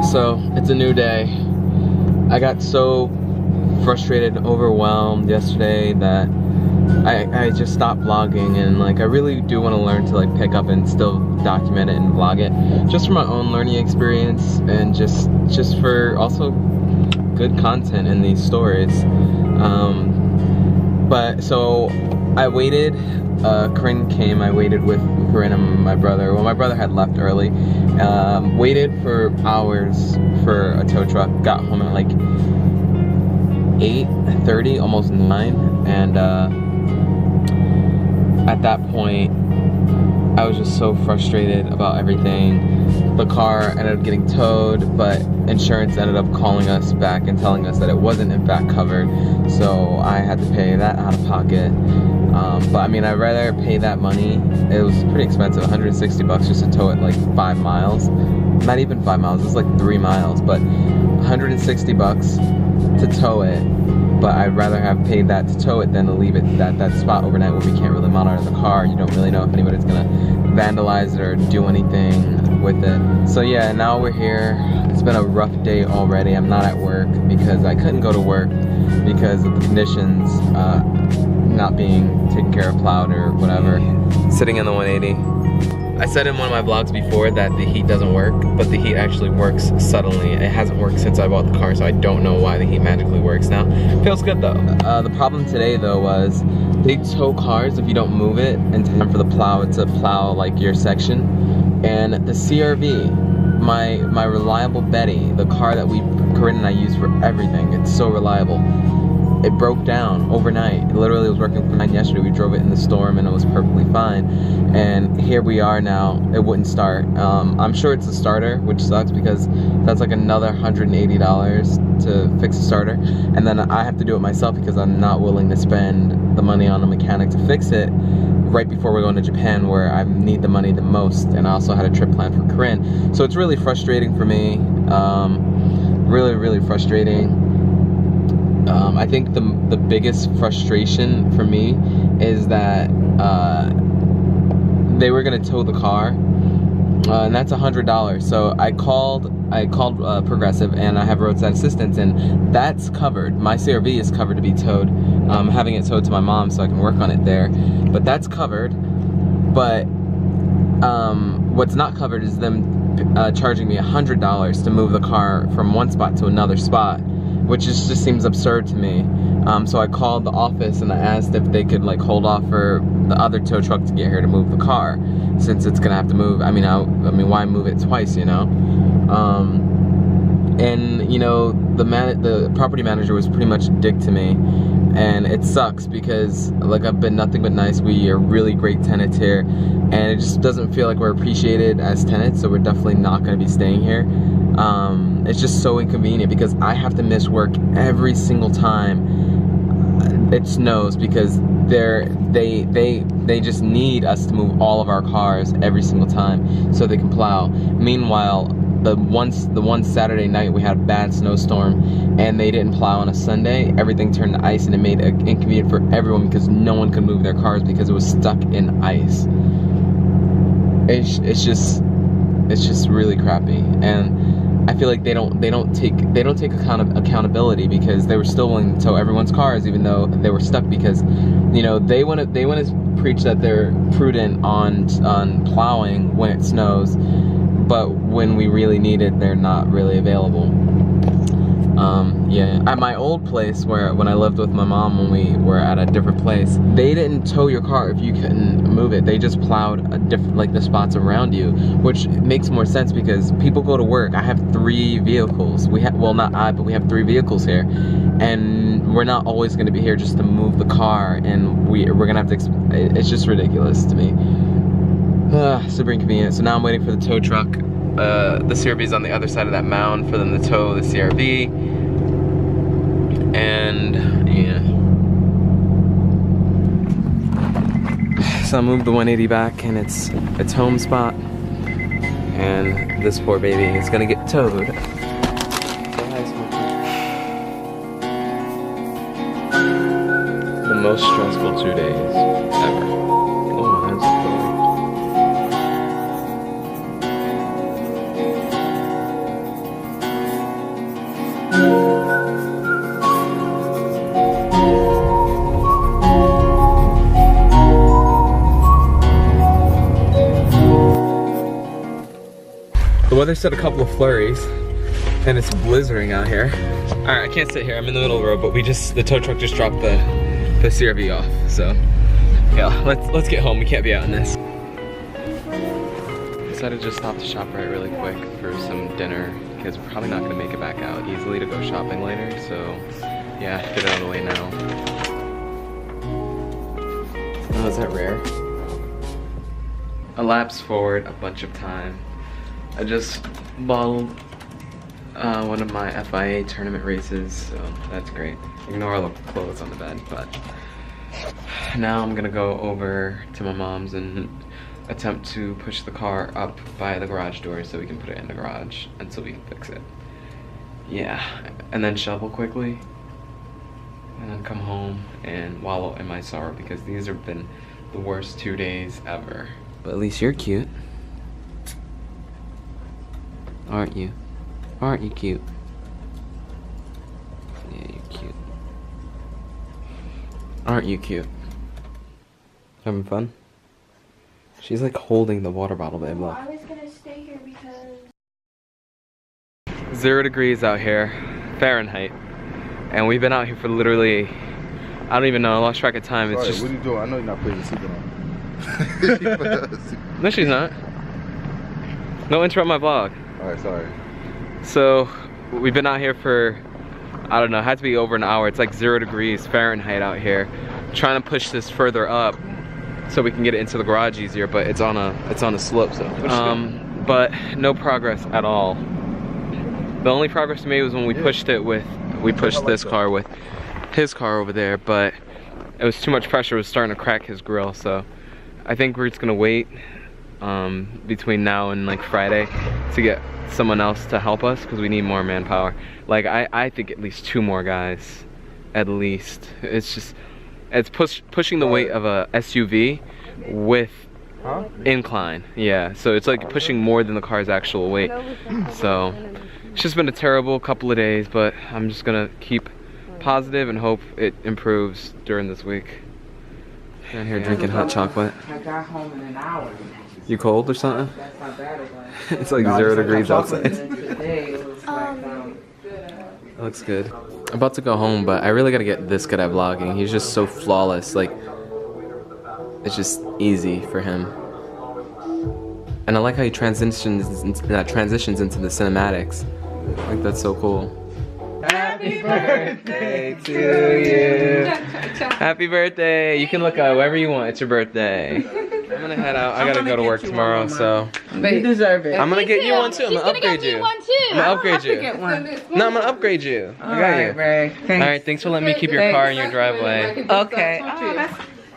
So it's a new day. I got so frustrated, overwhelmed yesterday that I just stopped vlogging, and like I really do want to learn to like pick up and still document it and vlog it, just for my own learning experience and just for also good content in these stories. But so I waited. Corinne came. I waited with Corinne and my brother. Well, my brother had left early. Waited for hours for a tow truck. Got home at like 8:30, almost 9, and at that point I was just so frustrated about everything. The car ended up getting towed, but insurance ended up calling us back and telling us that it wasn't in fact covered, so I had to pay that out of pocket. But I mean, I'd rather pay that money. It was pretty expensive, 160 bucks just to tow it like 5 miles. Not even 5 miles, it was like 3 miles, but 160 bucks to tow it. But I'd rather have paid that to tow it than to leave it that spot overnight where we can't really monitor the car. You don't really know if anybody's gonna vandalize it or do anything with it. So yeah, now we're here. It's been a rough day already. I'm not at work because I couldn't go to work because of the conditions, not being taken care of, plowed or whatever. Sitting in the 180. I said in one of my vlogs before that the heat doesn't work, but the heat actually works subtly. It hasn't worked since I bought the car, so I don't know why the heat magically works now. Feels good though. The problem today though was they tow cars if you don't move it in time for the plow to plow like your section. And the CRV, my reliable Bendy, the car that Corinne and I use for everything, it's so reliable. It broke down overnight. It literally was working fine yesterday. We drove it in the storm and it was perfectly fine. And here we are now. It wouldn't start. I'm sure it's a starter, which sucks because that's like another $180 to fix a starter. And then I have to do it myself because I'm not willing to spend the money on a mechanic to fix it right before we're going to Japan, where I need the money the most. And I also had a trip planned for Corinne. So it's really frustrating for me. Really, really frustrating. I think the biggest frustration for me is that they were gonna tow the car, and that's $100. So I called Progressive, and I have roadside assistance, and that's covered. My CRV is covered to be towed. I'm having it towed to my mom so I can work on it there, but that's covered. But what's not covered is them charging me $100 to move the car from one spot to another spot, which just seems absurd to me. So I called the office and I asked if they could like hold off for the other tow truck to get here to move the car, since it's gonna have to move. I mean, why move it twice, you know? And you know, the property manager was pretty much a dick to me, and it sucks because like I've been nothing but nice. We are really great tenants here, and it just doesn't feel like we're appreciated as tenants. So we're definitely not gonna be staying here. It's just so inconvenient because I have to miss work every single time it snows because they just need us to move all of our cars every single time so they can plow. Meanwhile, the one Saturday night we had a bad snowstorm and they didn't plow on a Sunday. Everything turned to ice and it made it inconvenient for everyone because no one could move their cars because it was stuck in ice. It's just really crappy, and I feel like they don't take accountability because they were still willing to tow everyone's cars even though they were stuck, because you know they want to preach that they're prudent on plowing when it snows, but when we really need it, they're not really available. Yeah, at my old place when I lived with my mom, when we were at a different place, they didn't tow your car if you couldn't move it. They just plowed the spots around you, which makes more sense because people go to work. I have 3 vehicles. Well, not I, but we have 3 vehicles here, and we're not always going to be here just to move the car, and we're gonna have to. It's just ridiculous to me. Super inconvenient. So now I'm waiting for the tow truck. The CRV is on the other side of that mound for them to tow the CRV. And yeah, so I moved the 180 back and it's home spot, and this poor baby is gonna get towed. Say hi, Smokey. The most stressful 2 days ever. Oh, my hands are cold. weather said a couple of flurries, and it's blizzarding out here. All right, I can't sit here. I'm in the middle of the road, but the tow truck just dropped the CRV off. So yeah, let's get home. We can't be out in this. Decided to just stop to ShopRite really quick for some dinner because we're probably not gonna make it back out easily to go shopping later. So yeah, get it out of the way now. Oh, is that rare? A lapse forward a bunch of time. I just bottled one of my FIA tournament races, so that's great. Ignore all the clothes on the bed, but now I'm gonna go over to my mom's and attempt to push the car up by the garage door so we can put it in the garage until we can fix it. Yeah, and then shovel quickly, and then come home and wallow in my sorrow because these have been the worst 2 days ever. But at least you're cute. Aren't you? Aren't you cute? Yeah, you're cute. Aren't you cute? Having fun? She's like holding the water bottle, babe. Look. I was gonna stay here because 0 degrees out here, Fahrenheit, and we've been out here for literally, I don't even know, I lost track of time. It's just. What are you doing? I know you're not putting your seatbelt on. No, she's not. Don't interrupt my vlog. Alright, sorry. So, we've been out here for, I don't know, it had to be over an hour. It's like 0 degrees Fahrenheit out here. Trying to push this further up so we can get it into the garage easier, but it's on a slope, so. But no progress at all. The only progress we made was when we pushed it with, this car with his car over there, but it was too much pressure. It was starting to crack his grill, so I think we're just gonna wait between now and like Friday to get someone else to help us because we need more manpower. Like I think at least 2 more guys, at least. It's just, it's pushing the weight of a SUV with incline. Yeah, so it's like pushing more than the car's actual weight. So it's just been a terrible couple of days, but I'm just gonna keep positive and hope it improves during this week. Down here drinking hot chocolate. I got home in an hour. You cold or something? That's how bad it was. It's like 0 degrees outside. And today it was like, It looks good. I'm about to go home, but I really gotta get this good at vlogging. He's just so flawless. Like, it's just easy for him. And I like how he transitions into the cinematics. I think that's so cool. Happy birthday to you. Happy birthday. You can look wherever you want. It's your birthday. I'm gonna head out. I gotta go to work tomorrow, so. you deserve it. I'm gonna get you one too. I'm gonna upgrade you. I'm gonna upgrade you. No, I'm gonna upgrade you. I got you. Ray. Alright, thanks for letting me keep your car in your driveway. Okay.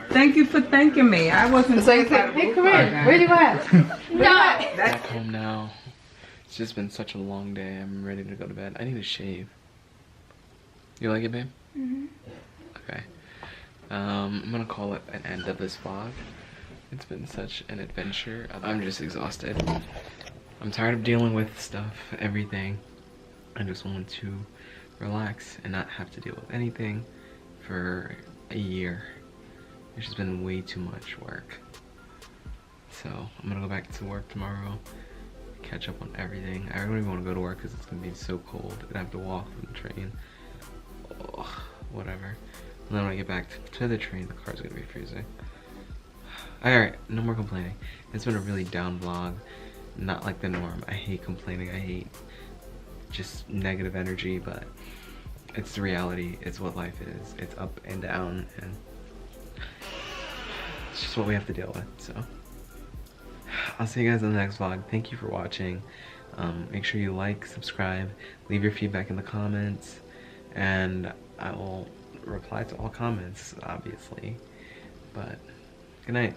Thank you for thanking me. I wasn't saying. hey, come here. Where you at? Back home now. It's just been such a long day. I'm ready to go to bed. I need to shave. You like it, babe? Mm-hmm. Okay. I'm gonna call it an end of this vlog. It's been such an adventure. I'm just exhausted. I'm tired of dealing with stuff, everything. I just want to relax and not have to deal with anything for a year. It's just been way too much work. So I'm gonna go back to work tomorrow, catch up on everything. I don't even want to go to work because it's gonna be so cold. I have to walk from the train. Ugh, whatever. And then when I get back to the train, the car's gonna be freezing. Alright, no more complaining. It's been a really down vlog. Not like the norm. I hate complaining. I hate just negative energy, but it's the reality. It's what life is. It's up and down, and it's just what we have to deal with. So I'll see you guys in the next vlog. Thank you for watching. Make sure you like, subscribe, leave your feedback in the comments, and I will reply to all comments, obviously. But good night.